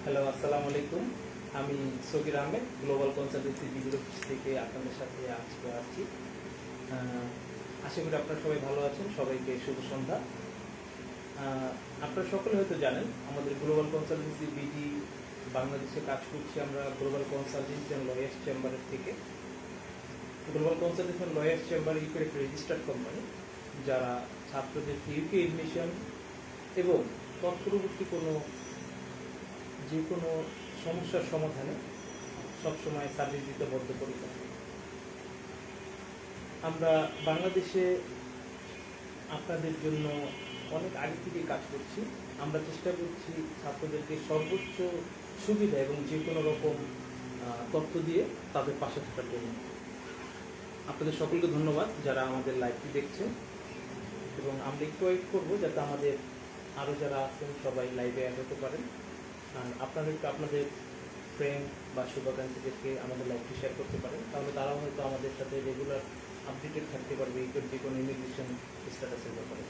Hello, আসসালামু আলাইকুম। আমি Sagir Ahmed, global consultancy বিডির office থেকে আপনাদের সাথে আজকে আসছি। আশা করি আপনারা সবাই ভালো আছেন। সবাইকে শুভ সন্ধ্যা। আপনারা সকলে হয়তো জানেন আমাদের গ্লোবাল কনসালটেন্সি বিডি বাংলাদেশে কাজ করছি আমরা গ্লোবাল কনসালটেন্সি অ্যান্ড লয়ার্স চেম্বারের থেকে। Global consultancy and lawyers chamber ইউকের একটা রেজিস্টার্ড কোম্পানি, যারা ছাত্রদেরকে ইউকে এডমিশন এবং তৎপরবর্তী যে কোনো সমস্যার সমাধানে সবসময় সার্ভিস দিতে বদ্ধপরিকর। আমরা বাংলাদেশে আপনাদের জন্য অনেক আগে থেকে কাজ করছি। আমরা চেষ্টা করছি ছাত্রদেরকে সর্বোচ্চ সুবিধা এবং যে কোনো রকম তথ্য দিয়ে তাদের পাশে থাকার জন্য। আপনাদের সকলকে ধন্যবাদ যারা আমাদের লাইভটি দেখছেন, এবং আমরা একটু ওয়েট করবো যাতে আমাদের আরও যারা আছেন সবাই লাইভে অ্যাড হতে পারেন। আর আপনাদের ফ্রেন্ড বা শুভাকাঙ্ক্ষীদেরকে আমাদের লাইভটি শেয়ার করতে পারেন, তাহলে তারাও হয়তো আমাদের সাথে রেগুলার আপডেটেড থাকতে পারবে এই যে কোনো ইমিগ্রেশন স্ট্যাটাসের ব্যাপারে।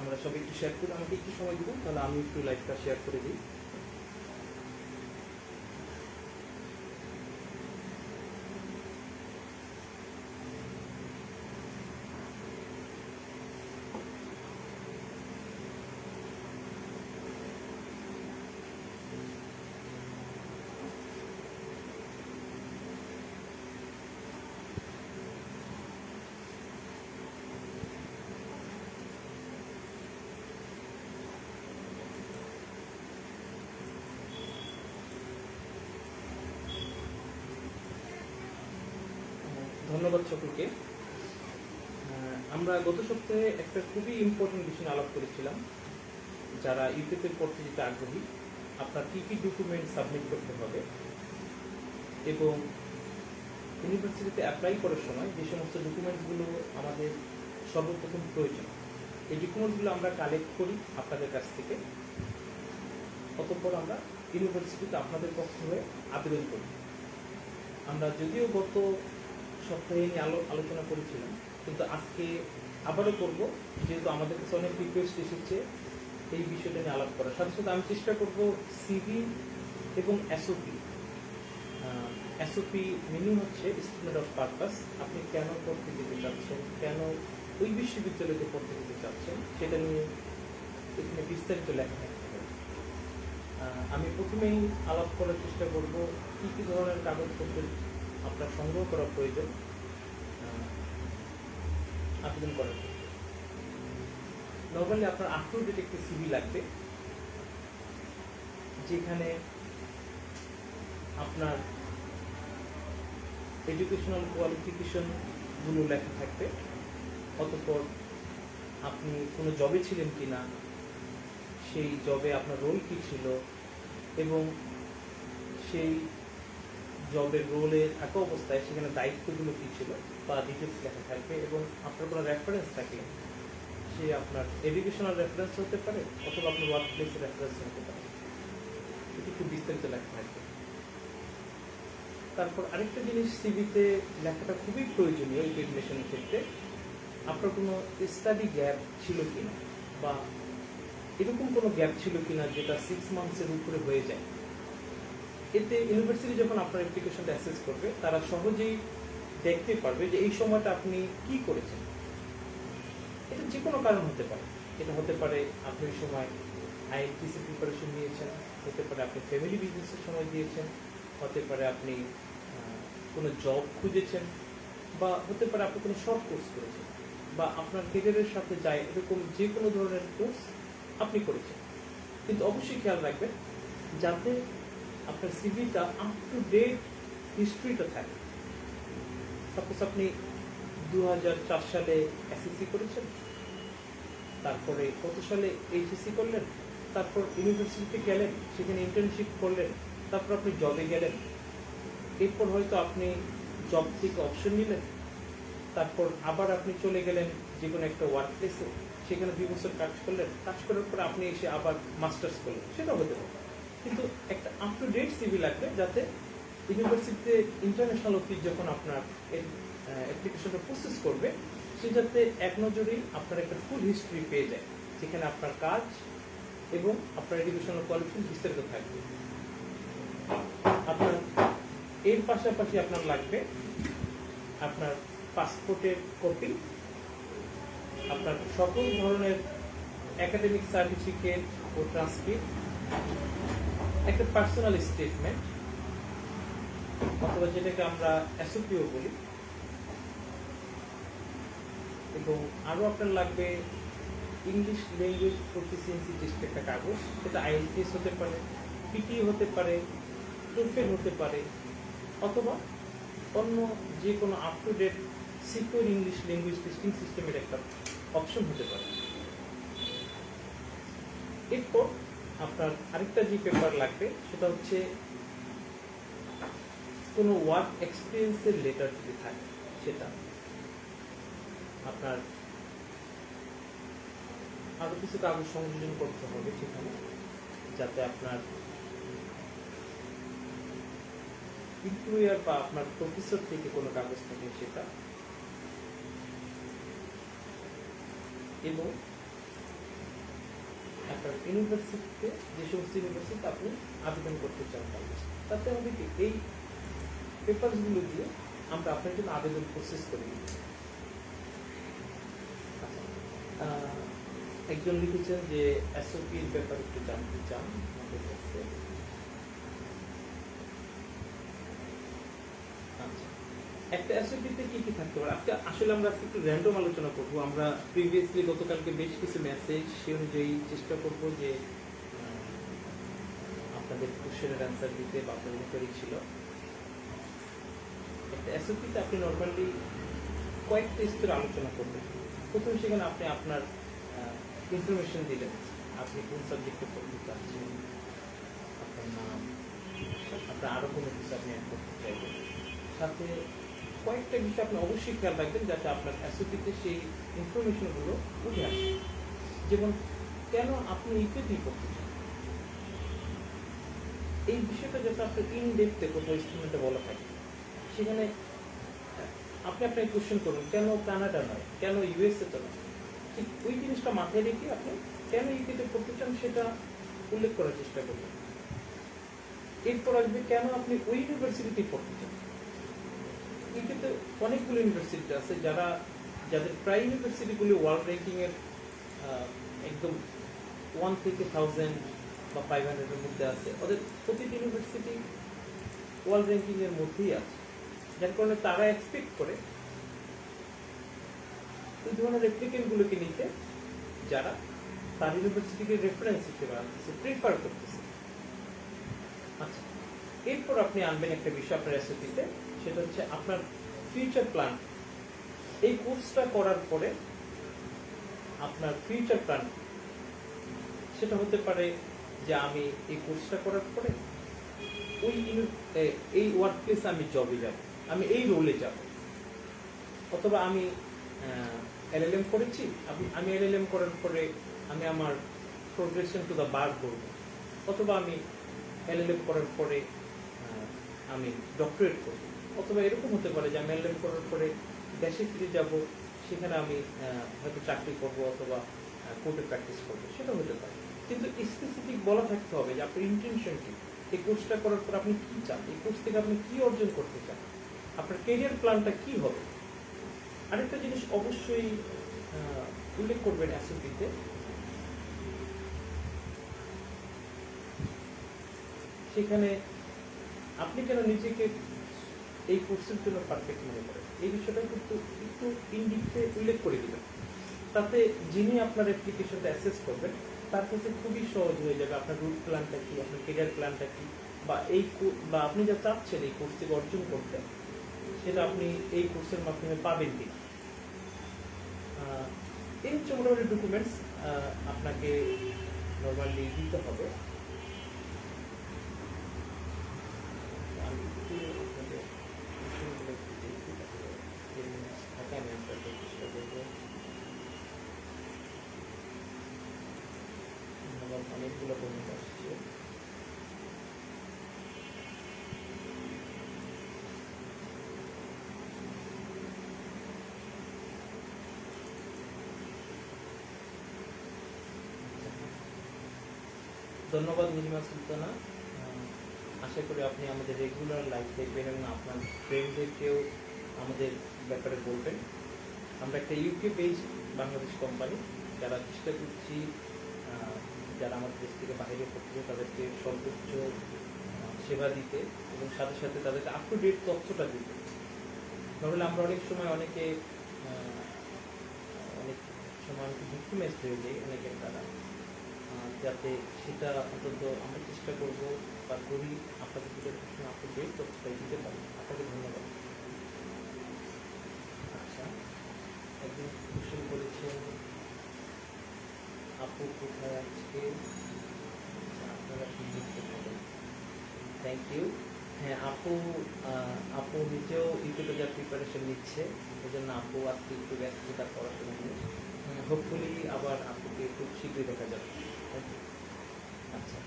আমরা সবাই একটু শেয়ার করি, আমাকে একটু সময় দিব, তাহলে আমি একটু লাইভটা শেয়ার করে দিই। ধন্যবাদ সকলকে। আমরা গত সপ্তাহে একটা খুবই ইম্পর্টেন্ট বিষয় আলাপ করেছিলাম। যারা ইউকেতে পড়তে যেতে আগ্রহী, আপনার কী কী ডকুমেন্ট সাবমিট করতে হবে এবং ইউনিভার্সিটিতে অ্যাপ্লাই করার সময় যে সমস্ত ডকুমেন্টসগুলো আমাদের সর্বপ্রথম প্রয়োজন, এই ডকুমেন্টসগুলো আমরা কালেক্ট করি আপনাদের কাছ থেকে। অতঃপর আমরা ইউনিভার্সিটিতে আপনাদের পক্ষ হয়ে আবেদন করি। আমরা যদিও গত সপ্তাহে নিয়ে আলোচনা করেছিলাম, কিন্তু আজকে আবারও করব, যেহেতু আমাদের কাছে অনেক রিকোয়েস্ট এসেছে এই বিষয়টা নিয়ে আলাপ করার। সাথে সাথে আমি চেষ্টা করব সিভি এবং এসওপি। এসওপি মিনিং হচ্ছে স্টেটমেন্ট অফ পারপাস। আপনি কেন পড়তে যেতে চাচ্ছেন, কেন ওই বিশ্ববিদ্যালয়তে পড়তে যেতে চাচ্ছেন, সেটা নিয়ে এখানে বিস্তারিত লেখা থাকতে হবে। আমি প্রথমেই আলাপ করার চেষ্টা করব কী কী ধরনের কাগজপত্র আপনার সংগ্রহ করা প্রয়োজন আবেদন করার জন্য। নর্মালি আপনার আপ টু ডেট একটি সিভি লাগবে, যেখানে আপনার এডুকেশনাল কোয়ালিফিকেশনগুলো লেখা থাকবে। অতঃপর আপনি কোনো জবে ছিলেন কি না, সেই জবে আপনার রোল কী ছিল, এবং সেই জবের রোলে থাকা অবস্থায় সেখানে দায়িত্বগুলো কী ছিল বা ডিটেলস লেখা থাকবে। এবং আপনার কোনো রেফারেন্স থাকলে সে আপনার এডুকেশনাল রেফারেন্স হতে পারে অথবা আপনার ওয়ার্ক প্লেসের রেফারেন্স হতে পারে, এটি একটু বিস্তারিত লেখা থাকবে। তারপর আরেকটা জিনিস সিভিতে লেখাটা খুবই প্রয়োজনীয় এই এডমিশনের ক্ষেত্রে, আপনার কোনো স্টাডি গ্যাপ ছিল কিনা বা এরকম কোনো গ্যাপ ছিল কিনা যেটা 6 মান্থসের উপরে হয়ে যায়। এতে ইউনিভার্সিটি যখন আপনার অ্যাপ্লিকেশনটা অ্যাসেস করবে, তারা সহজেই দেখতে পারবে যে এই সময়টা আপনি কি করেছেন। এটা যে কোনো কারণ হতে পারে। এটা হতে পারে আপনি ওই সময় আইএলটিসি প্রিপারেশন নিয়েছেন, হতে পারে আপনি ফ্যামিলি বিজনেসের সময় দিয়েছেন, হতে পারে আপনি কোনো জব খুঁজেছেন, বা হতে পারে আপনি কোনো শর্ট কোর্স করেছেন, বা আপনার কেরিয়ারের সাথে যায় এরকম যে কোনো ধরনের কোর্স আপনি করেছেন। কিন্তু অবশ্যই খেয়াল রাখবেন যাতে আপনার সিভিটা আপ টু ডেট হিস্ট্রিটা থাকে। সাপোজ আপনি 2004 সালে এসএসসি করেছেন, তারপরে কত সালে এইচএসসি করলেন, তারপর ইউনিভার্সিটিতে গেলেন, সেখানে ইন্টার্নশিপ করলেন, তারপর আপনি জবে গেলেন, এরপর হয়তো আপনি জব থেকে অপশন নিলেন, তারপর আবার আপনি চলে গেলেন যে কোনো একটা ওয়ার্ক প্লেসে, সেখানে 2 বছর কাজ করলেন, কাজ করার পর আপনি এসে আবার মাস্টার্স করলেন, সেটা হতে পারে। কিন্তু একটা আপ টু ডেট সিভি লাগবে, যাতে ইউনিভার্সিটিতে ইন্টারন্যাশনাল অফিস যখন আপনার অ্যাপ্লিকেশনটা প্রসেস করবে, সে যাতে এক নজরেই আপনার একটা ফুল হিস্ট্রি পেয়ে যায়, যেখানে আপনার কাজ, এবং আপনার এডুকেশনাল কোয়ালিফিকেশন বিস্তারিত থাকবে। আপনার এর পাশাপাশি আপনার লাগবে আপনার পাসপোর্টের কপি, আপনার সকল ধরনের একাডেমিক সার্টিফিকেট ও ট্রান্সক্রিপ্ট, একটা পার্সোনাল স্টেটমেন্ট অথবা যেটাকে আমরা এসওপিও বলি, এবং আরও আপনার লাগবে ইংলিশ ল্যাঙ্গুয়েজ প্রফিসিয়েন্সি টেস্ট একটা কাগজ, সেটা আইএলটিএস হতে পারে, পিটি হতে পারে, টোফেল হতে পারে, অথবা অন্য যে কোনো up to date secure English language testing system একটা অপশন হতে পারে। এরপর আপনার আরেকটা যে পেপার লাগবে সেটা হচ্ছে কোনো ওয়ার্ক এক্সপিরিয়েন্সের লেটার যদি থাকে সেটা। আপনার আরো কিছু কাগজ সংযোজন করতে হবে সেখানে, যাতে আপনার এমপ্লয়ার বা আপনার প্রফেসর থেকে কোনো কাগজ থাকে সেটা, এবং আপনার ইউনিভার্সিটিতে যে সমস্ত ইউনিভার্সিটিতে আপনি আবেদন করতে চান তাতে আমাদেরকে এই পেপারসগুলো দিয়ে আমরা আপনার জন্য আবেদন প্রসেস করে দিই। একজন লিখেছেন যে এসওপি এর ব্যাপারে একটু জানতে চান আমাদের কাছে। একটা এসওপিতে কি কি থাকতে পারে? আজকে আসলে আমরা একটু র্যান্ডম আলোচনা করবো। আমরা প্রিভিয়াসলি গতকালকে বেশ কিছু মেসেজ সে অনুযায়ী চেষ্টা করবো যে আপনাদের কোশ্চেনের অ্যান্সার দিতে বা আপনাদের তৈরি ছিল। একটা এসওপিতে আপনি নর্মালি কয়েকটা স্তরে আলোচনা করবেন। প্রথমে সেখানে আপনি আপনার ইনফরমেশন দিলেন, আপনি কোন সাবজেক্টে পড়তে চাচ্ছেন, আপনার নাম, আপনার আরো কোনো কিছু আপনি অ্যাড করতে চাইবেন। সাথে কয়েকটা বিষয় আপনি অবশ্যই খেয়াল রাখবেন যাতে আপনার এসওপিতে সেই ইনফরমেশনগুলো উঠে আসে। যেমন কেন আপনি ইউকেটি পড়তে চান, এই বিষয়টা যাতে আপনার ইন ডেপথে কোথাও স্টেটমেন্টে বলা থাকে। সেখানে আপনি আপনাকে কোশ্চেন করুন কেন কানাডা নয়, কেন ইউএসএ তো নয়, ঠিক ওই জিনিসটা মাথায় রেখে আপনি কেন ইউকেতে পড়তে চান সেটা উল্লেখ করার চেষ্টা করবেন। এরপর আসবে কেন আপনি ওই ইউনিভার্সিটিতে পড়তে চান। ইউকেতে অনেকগুলো ইউনিভার্সিটি আছে যাদের প্রায় ইউনিভার্সিটিগুলি ওয়ার্ল্ড র্যাঙ্কিং এর একদম 1 থেকে 1000 বা 500 এর মধ্যে আছে। ওদের প্রতিটি ইউনিভার্সিটি ওয়ার্ল্ড র্যাঙ্কিং এর মধ্যেই আছে, যার কারণে তারা এক্সপেক্ট করে এই ধরনের অ্যাপ্লিকেন্টগুলোকে নিতে যারা তার ইউনিভার্সিটিকে রেফারেন্স হিসেবে আনতেছে, প্রিফার করতেছে। আচ্ছা, এরপর আপনি আনবেন একটা বিষয় আপনার এসওপিতে, সেটা হচ্ছে আপনার ফিউচার প্ল্যান। এই কোর্সটা করার পরে আপনার ফিউচার প্ল্যান সেটা হতে পারে যে আমি এই কোর্সটা করার পরে এই ওয়ার্ক প্লেসে আমি জবে যাব, আমি এই রোলে যাব, অথবা আমি এলএলএম করেছি, আমি এলএলএম করার পরে আমি আমার প্রোগ্রেশন টু দ্য বার করব, অথবা আমি এলএলএম করার পরে আমি ডক্টরেট করব, অথবা এরকম হতে পারে যে আমি এলএলএম করার পরে দেশে ফিরে যাব, সেখানে আমি হয়তো চাকরি করব অথবা কোর্টে প্র্যাকটিস করবো, সেটা হতে পারে। কিন্তু স্পেসিফিক বলা থাকতে হবে যে আপনার ইন্টেনশন কি, এই কোর্সটা করার পর আপনি কি চান, এই কোর্স থেকে আপনি কি অর্জন করতে চান, আপনার ক্যারিয়ার প্ল্যানটা কি হবে। আরেকটা জিনিস অবশ্যই উল্লেখ করবেন এসওপিতে, সেখানে আপনি কেন নিজেকে এই কোর্সের জন্য পারফেক্ট মনে করেন, এই বিষয়টা কিন্তু একটু ইনডিপে উল্লেখ করে দিবেন। তাতে যিনি আপনার অ্যাপ্লিকেশনটা অ্যাসেস করবেন তার কাছে খুবই সহজ হয়ে যাবে আপনার রুট প্ল্যানটা কি, আপনার ক্যারিয়ার প্ল্যানটা কি, বা আপনি যা চাচ্ছেন এই কোর্স থেকে অর্জন করতে, সেটা আপনি এই কোর্সের মাধ্যমে পাবেন কি। এই হচ্ছে মোটামুটি ডকুমেন্টস আপনাকে নর্মালি দিতে হবে। অনেকগুলো কমেন্ট আসছে। ধন্যবাদ নীলিমা সুলতানা। আশা করি আপনি আমাদের রেগুলার লাইভ দেখবেন এবং আপনার ফ্রেন্ডদেরকেও আমাদের ব্যাপারে বলবেন। আমরা একটা ইউকে বেসড বাংলাদেশ কোম্পানি, যারা চেষ্টা করছি যারা আমাদের দেশ থেকে বাইরে পড়ছে তাদেরকে সর্বোচ্চ সেবা দিতে এবং সাথে সাথে তাদেরকে আপ টু ডেট তথ্যটা দিতে। নর্মালি আমরা অনেক সময় অনেক সময় অনেকে ভিক্টিমাইজ হয়ে যাই অনেকের দ্বারা, যাতে সেটা অন্তত আমরা চেষ্টা করবো বা করি আপনাদের দিকে আপ টু ডেট তথ্যটাই দিতে পারি। আপনাকে ধন্যবাদ। আচ্ছা, একদিন কোশ্চেন করেছেন আপু কোথায় আজকে, আপনারা কি লিখতে পারেন? Thank you. হ্যাঁ, আপু নিজেও ইউটিউবে যা প্রিপারেশন নিচ্ছে, এই জন্য আপু আজকে একটু ব্যস্ত তার পড়াশোনা নিয়ে। হোপফুলি আবার আপুকে খুব শীঘ্রই দেখা যাবে। আচ্ছা,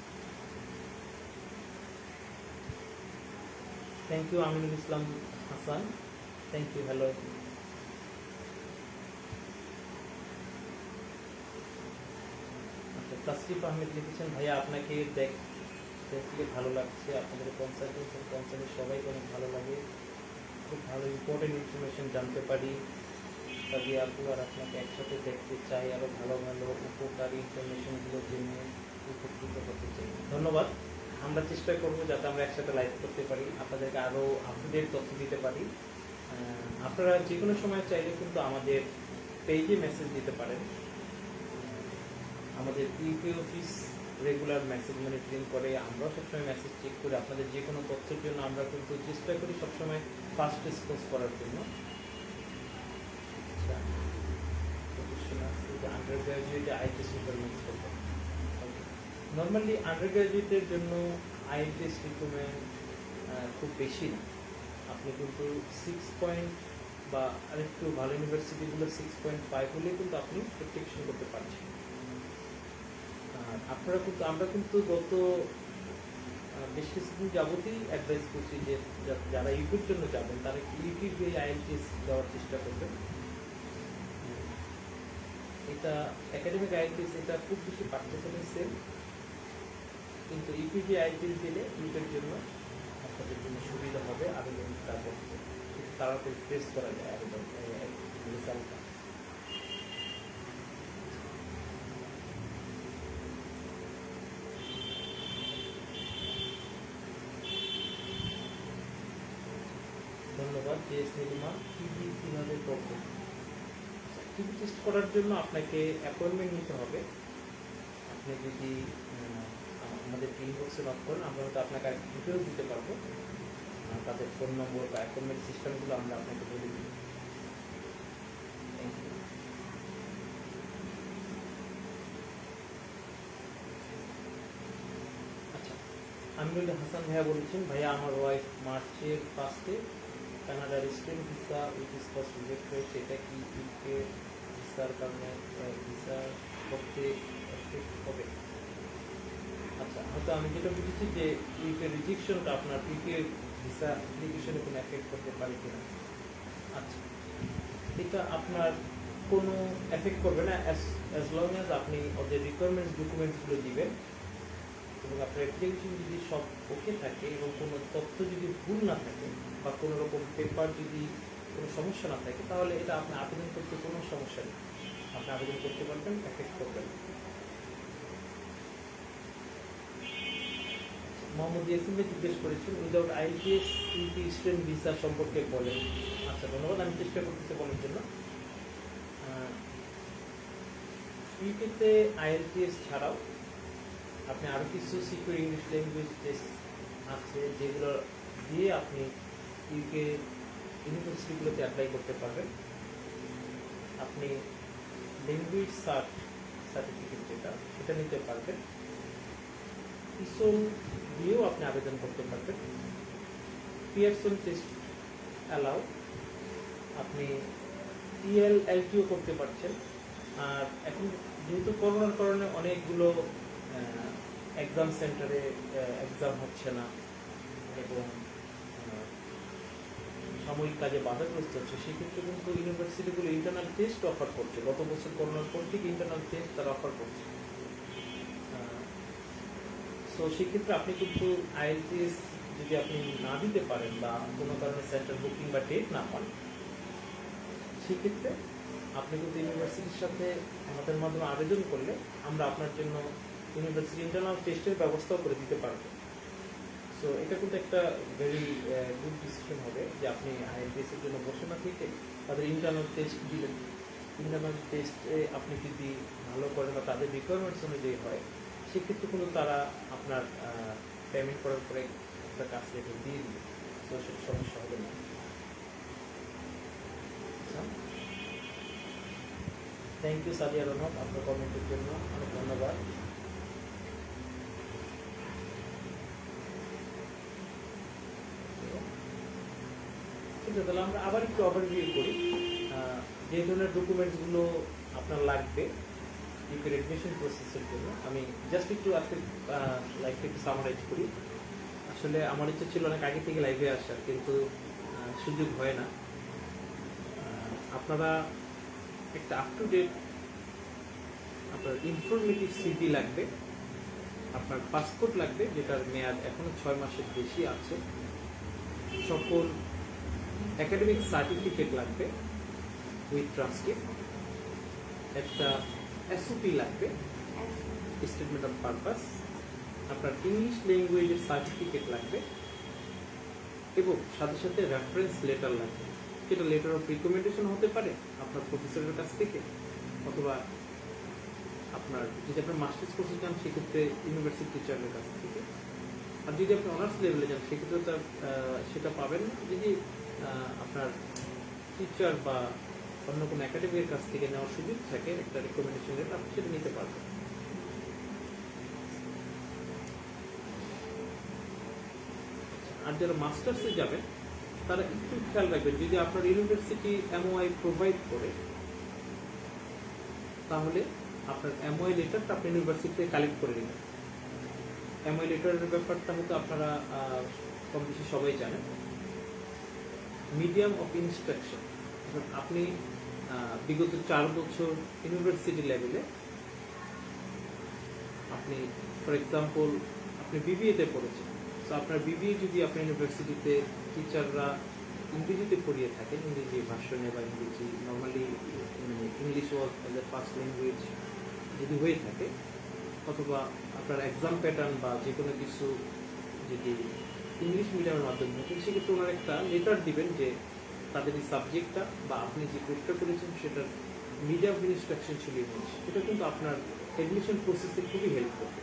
thank you Aminul Islam Hasan, thank you. Hello. আচ্ছা, তাসরিফ আহমেদ লিখেছেন ভাইয়া আপনাকে দেখলে ভালো লাগছে, আপনাদের কনসার্টের সবাইকে অনেক ভালো লাগে, খুব ভালো ইম্পর্টেন্ট ইনফরমেশন জানতে পারি। কাজে আপু আর আপনাকে একসাথে দেখতে চাই, আরও ভালো ভালো উপকারী ইনফরমেশনগুলো জেনে উপকৃত হতে চাই। ধন্যবাদ। আমরা চেষ্টা করব যাতে আমরা একসাথে লাইভ করতে পারি, আপনাদেরকে আরও আপডেট তথ্য দিতে পারি। আপনারা যে কোনো সময় চাইলে কিন্তু আমাদের পেজে মেসেজ দিতে পারেন। আমাদের UP office regular message monitoring করে, আমরাও সবসময় মেসেজ চেক করি। আপনাদের যে কোনো তথ্যের জন্য আমরা কিন্তু চেষ্টা করি সবসময় ফাস্ট রেসপন্স করার জন্য। আন্ডার গ্রাজুয়েটে আইএলটিএস রিকোয়ারমেন্টস করতে নর্মালি আন্ডার গ্রাজুয়েটের জন্য আইএলটিএস রিকোয়ারমেন্ট খুব বেশি না। আপনি কিন্তু 6 বা আরেকটু ভালো ইউনিভার্সিটিগুলো 6.5 হলে কিন্তু আপনি প্রোটেকশন করতে পারছেন। আর আপনারা কিন্তু আমরা কিন্তু গত বেশ কিছুদিন যাবতই অ্যাডভাইস করছি যে যারা ইউপির জন্য যাবেন তারা ইউপির যে আইএলটিএস দেওয়ার চেষ্টা করবেন। এটা একাডেমিক আইএলটিএস এটা খুব বেশি পার্সেন্টেজ সেল, কিন্তু ইউপিজি আইএলটিএস দিলে ইউপির জন্য আপনাদের জন্য সুবিধা হবে আবেদনটা করতে, তাড়াতাড়ি টেস্ট করা যায় আবেদন রেজাল্টটা। ধন্যবাদ। জেএস নীলিমা, টিভি কীভাবে করবেন? টিভি টেস্ট করার জন্য আপনাকে অ্যাপয়েন্টমেন্ট নিতে হবে। আপনি যদি আমাদের ইনবক্সে নক করেন, আমরা হয়তো আপনাকে ডিটেলস দিতে পারবো, তাদের ফোন নম্বর বা অ্যাপয়েন্টমেন্ট সিস্টেমগুলো আমরা আপনাকে বলে দিই। Thank you. আচ্ছা, আমিনুল হাসান ভাইয়া বলেছেন ভাইয়া আমার ওয়াইফ মার্চের 1 Canada resident visa with spot reject হয়েছে, এটা কি ইউকে ভিসার কারণে ভিসা করতে এফেক্ট হবে? আচ্ছা, হয়তো আমি যেটা বুঝেছি যে ইউকে রিজেকশনটা আপনার ইউকে ভিসা অ্যাপ্লিকেশনে কোনো এফেক্ট করতে পারে কিনা। আচ্ছা, এটা আপনার কোনো এফেক্ট করবে না অ্যাজ লং অ্যাজ আপনি ওদের রিকোয়ারমেন্টস ডকুমেন্টসগুলো দিবেন এবং আপনার অ্যাপ্লিকেশন যদি সব ওকে থাকে এবং কোনো তথ্য যদি ভুল না থাকে বা কোনো রকম পেপার যদি কোনো সমস্যা না থাকে, তাহলে এটা আপনি আবেদন করতে কোনো সমস্যা নেই, আপনি আবেদন করতে পারবেন, এফেক্ট করবেন। মোহাম্মদ ইয়াসিন ভাই জিজ্ঞেস করেছেন without IELTS UP student visa সম্পর্কে বলেন। আচ্ছা, ধন্যবাদ। আমি চেষ্টা করতেছি বলার জন্য। ইউপিতে আইএলটিএস ছাড়াও আপনি আরও কিছু সিকিউর ইংলিশ ল্যাঙ্গুয়েজ টেস্ট আছে যেগুলো দিয়ে আপনি ইউকে ইউনিভার্সিটিগুলোতে অ্যাপ্লাই করতে পারবেন। আপনি ল্যাঙ্গুয়েজ সার্টিফিকেট যেটা সেটা নিতে পারবেন। ইসোল দিয়েও আপনি আবেদন করতে পারবেন। পিয়ারসন টেস্ট অ্যালাউ, আপনি ELLTও করতে পারছেন। আর এখন যেহেতু করোনার কারণে অনেকগুলো এক্সাম সেন্টারে এক্সাম হচ্ছে না এবং সাময়িক কাজে বাধাগ্রস্ত হচ্ছে, সেক্ষেত্রে কিন্তু ইউনিভার্সিটিগুলো ইন্টারনাল টেস্ট অফার করছে। গত বছর করোনার পর থেকে ইন্টারনাল টেস্ট তারা অফার করছে। সো সেক্ষেত্রে আপনি কিন্তু আইএলটিএস যদি আপনি না দিতে পারেন বা কোনো কারণে সেন্টার বুকিং বা ডেট না পান, সেক্ষেত্রে আপনি কিন্তু ইউনিভার্সিটির সাথে আমাদের মাধ্যমে আবেদন করলে আমরা আপনার জন্য ইউনিভার্সিটি ইন্টারনাল টেস্টের ব্যবস্থাও করে দিতে পারবো। সো এটা কিন্তু একটা ভেরি গুড ডিসিশন হবে যে আপনি আইএলটিএস এর জন্য বসে না থেকে তাদের ইন্টারনাল টেস্ট দিলেন। ইন্টারনাল টেস্টে আপনি যদি ভালো করেন বা তাদের রিকোয়ারমেন্টস অনুযায়ী হয়, সেক্ষেত্রে কিন্তু তারা আপনার পেমেন্ট করার পরে একটা কাজ রেখে দিয়ে দিবে। সো সেটা সমস্যা হবে না। থ্যাংক ইউ সাদিয়া রহমান, আপনার কমেন্টের জন্য অনেক ধন্যবাদ। ঠিক আছে, তাহলে আমরা আবার একটু ওভারভিউ করি যে ধরনের ডকুমেন্টসগুলো আপনার লাগবে ইউকের অ্যাডমিশন প্রসেসের জন্য। আমি জাস্ট একটু আজকে লাইভটা একটু সামারাইজ করি। আসলে আমার ইচ্ছা ছিল অনেক আগে থেকে লাইভে আসার, কিন্তু সুযোগ হয় না। আপনারা একটা আপ টু ডেট আপনার ইনফরমেটিভ সিভি লাগবে, আপনার পাসপোর্ট লাগবে যেটার মেয়াদ এখনো 6 মাসের বেশি আছে, সকল একাডেমিক সার্টিফিকেট লাগবে উইথ ট্রান্সক্রিপ্ট, একটা এসওপি লাগবে, স্টেটমেন্ট অফ পারপাস, আপনার ইংলিশ ল্যাঙ্গুয়েজের সার্টিফিকেট লাগবে এবং সাথে সাথে রেফারেন্স লেটার লাগবে, যেটা লেটার অফ রিকমেন্ডেশন হতে পারে আপনার প্রফেসরের কাছ থেকে, অথবা আপনার যদি আপনার মাস্টার্স কোর্সে যান সেক্ষেত্রে ইউনিভার্সিটি টিচারের কাছ থেকে, আর যদি আপনি অনার্স লেভেলে যান সেক্ষেত্রে তার সেটা পাবেন না। যদি আপনার টিচার বা অন্য কোনো একাডেমির কাছ থেকে নেওয়ার সুযোগ থাকে একটা রিকমেন্ডেশন লেটার, আপনি সেটা নিতে পারবেন। আর যারা মাস্টার্সে যাবেন তারা একটু খেয়াল রাখবেন, যদি আপনার ইউনিভার্সিটি এমওআই প্রোভাইড করে তাহলে আপনার এমওআই লেটারটা আপনি ইউনিভার্সিটি থেকে কালেক্ট করে নেবেন। এমওআই লেটারের ব্যাপারটা হয়তো আপনারা কম বেশি সবাই জানেন। মিডিয়াম অফ ইনস্ট্রাকশন, আপনি বিগত 4 বছর ইউনিভার্সিটি লেভেলে আপনি ফর এক্সাম্পল আপনি বিবিএতে পড়েছেন, তো আপনার বিবিএ যদি আপনার ইউনিভার্সিটিতে টিচাররা ইংরেজিতে পড়িয়ে থাকেন, ইংরেজি ভাষণে বা ইংরেজি normally English was as a first language যদি হয়ে থাকে, অথবা আপনার এক্সাম প্যাটার্ন বা যে কোনো কিছু যদি ইংলিশ মিডিয়ামের মাধ্যমে হচ্ছে, সেক্ষেত্রে ওনার একটা লেটার দিবেন যে তাদের এই সাবজেক্টটা বা আপনি যে কোর্সটা করেছেন সেটার মিডিয়াম অফ ইনস্ট্রাকশন ছিল ইংলিশ। এটা কিন্তু আপনার অ্যাডমিশন প্রসেসে খুবই হেল্প করবে।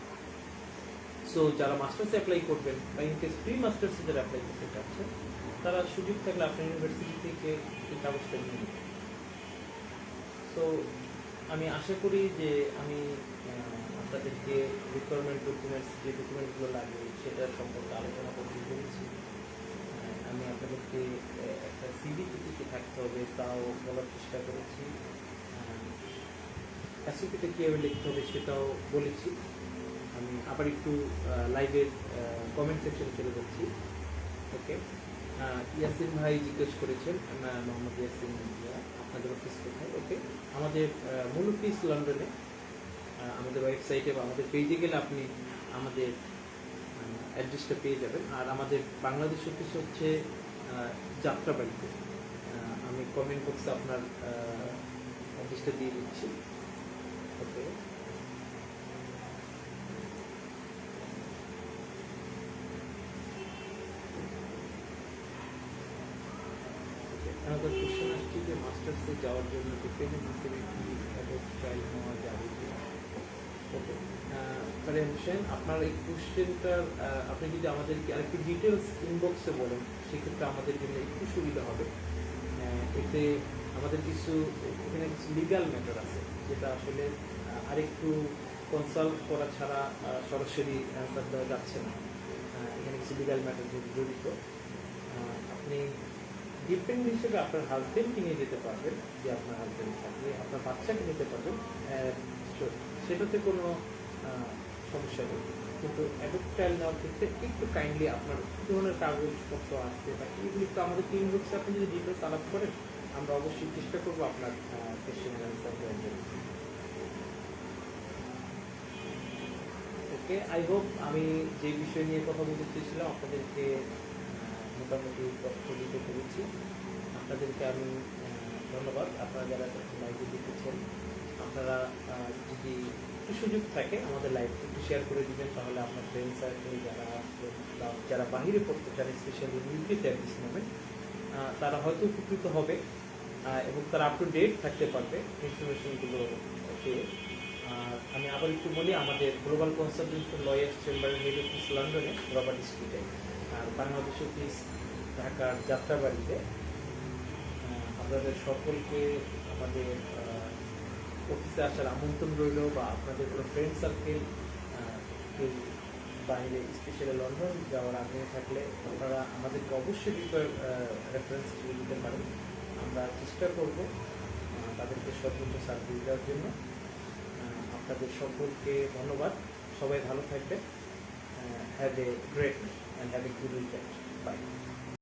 সো যারা মাস্টার্সে অ্যাপ্লাই করবেন বা ইনকেস প্রি মাস্টার্সে যারা অ্যাপ্লাই করতে চাচ্ছেন, তারা সুযোগ থাকলে আপনার ইউনিভার্সিটি থেকে এই কাগজটা নিয়ে নেবেন। সো আমি আশা করি যে আমি আপনাদেরকে রিকোয়ারমেন্ট ডকুমেন্টস যে ডকুমেন্টগুলো লাগবে সেটা সম্পর্কে আলোচনা করতে পেরেছি। আমি আপনাদেরকে একটা সিভি কি থাকতে হবে তাও বলার চেষ্টা করেছি, এসওপিতে কীভাবে লিখতে হবে সেটাও বলেছি। আমি আবার একটু লাইভের কমেন্ট সেকশনে চলে যাচ্ছি। ওকে, ইয়াসিন ভাই জিজ্ঞেস করেছেন মোহাম্মদ ইয়াসিন আপনাদের অফিস কোথায়। ওকে, আমাদের মূল অফিস লন্ডনে। আমাদের ওয়েবসাইটে বা আমাদের পেজে গেলে আপনি আমাদের অ্যাড্রেসটা পেয়ে যাবেন। আর আমাদের বাংলাদেশ অফিস হচ্ছে যাত্রাবাড়িতে। আমি কমেন্ট বক্সে আপনার অফিসটা দিয়ে দিচ্ছি। ওকে, আমাদের কোশ্চেন আসছে যে মাস্টার্সে যাওয়ার জন্য ডিপেন্ডেন্ট হিসেবে কি ট্রায়াল নেওয়া যাবে কিনা। ওকে, তাহলে হোসেন আপনার এই কোশ্চেনটার আপনি যদি আমাদেরকে আরেকটু ডিটেলস ইনবক্সে বলেন সেক্ষেত্রে আমাদের জন্য একটু সুবিধা হবে। এতে আমাদের কিছু এখানে কিছু লিগাল ম্যাটার আছে যেটা আসলে আরেকটু কনসাল্ট করা ছাড়া সরাসরি অ্যান্সার দেওয়া যাচ্ছে না। এখানে কিছু লিগাল ম্যাটার জড়িত। আপনি ডিপেন্ড হিসেবে আপনার হাজবেন্ডকে নিয়ে যেতে পারবেন, যে আপনার হাজবেন্ড থাকলে আপনার বাচ্চাকে নিতে পারবেন, সেটাতে কোনো সমস্যা নেই। কিন্তু অ্যাডপ্ট চাইল্ড নেওয়ার ক্ষেত্রে একটু কাইন্ডলি আপনার কী ধরনের কাগজপত্র আসছে বা এগুলি একটু আমাদের টিম বক্সে আপনি যদি ডিটেলস আলাপ করেন, আমরা অবশ্যই চেষ্টা করবো আপনার কোয়েশ্চেনের অ্যান্সার দেওয়ার জন্য। ওকে, ওকে, আই হোপ আমি যে বিষয় নিয়ে কথা বলতে চেয়েছিলাম আপনাদেরকে মোটামুটি তথ্য দিতে পেরেছি। আপনাদেরকে আমি ধন্যবাদ, আপনারা যারা লাইভে দেখেছেন। আপনারা যদি একটু সুযোগ থাকে আমাদের লাইভ একটু শেয়ার করে দিবেন, তাহলে আপনার ফ্রেন্ড সার্কেল যারা বা যারা বাহিরে পড়তে চান, স্পেশালি ইউকেতে অ্যাট দিস মোমেন্ট, তারা হয়তো উপকৃত হবে এবং তারা আপ টু ডেট থাকতে পারবে ইনফরমেশনগুলো পেয়ে। আর আমি আবার একটু বলি, আমাদের গ্লোবাল কনসালটেন্সি লয়ার্স চেম্বারের হেড অফিস লন্ডনে রবার্ট স্ট্রিটে, আর বাংলাদেশ অফিস ঢাকার যাত্রাবাড়িতে। আপনাদের সকলকে আমাদের অফিসে আসার আমন্ত্রণ রইল, বা আপনাদের কোনো ফ্রেন্ড সার্কেল কেউ বাইরে স্পেশালি লন্ডন যাওয়ার আগ্রহ থাকলে আপনারা আমাদেরকে অবশ্যই রেফারেন্স দিতে পারেন। আমরা চেষ্টা করব তাদেরকে সর্বোচ্চ সার্ভিস দেওয়ার জন্য। আপনাদের সকলকে ধন্যবাদ, সবাই ভালো থাকবেন। Have a great and have a good weekend. By.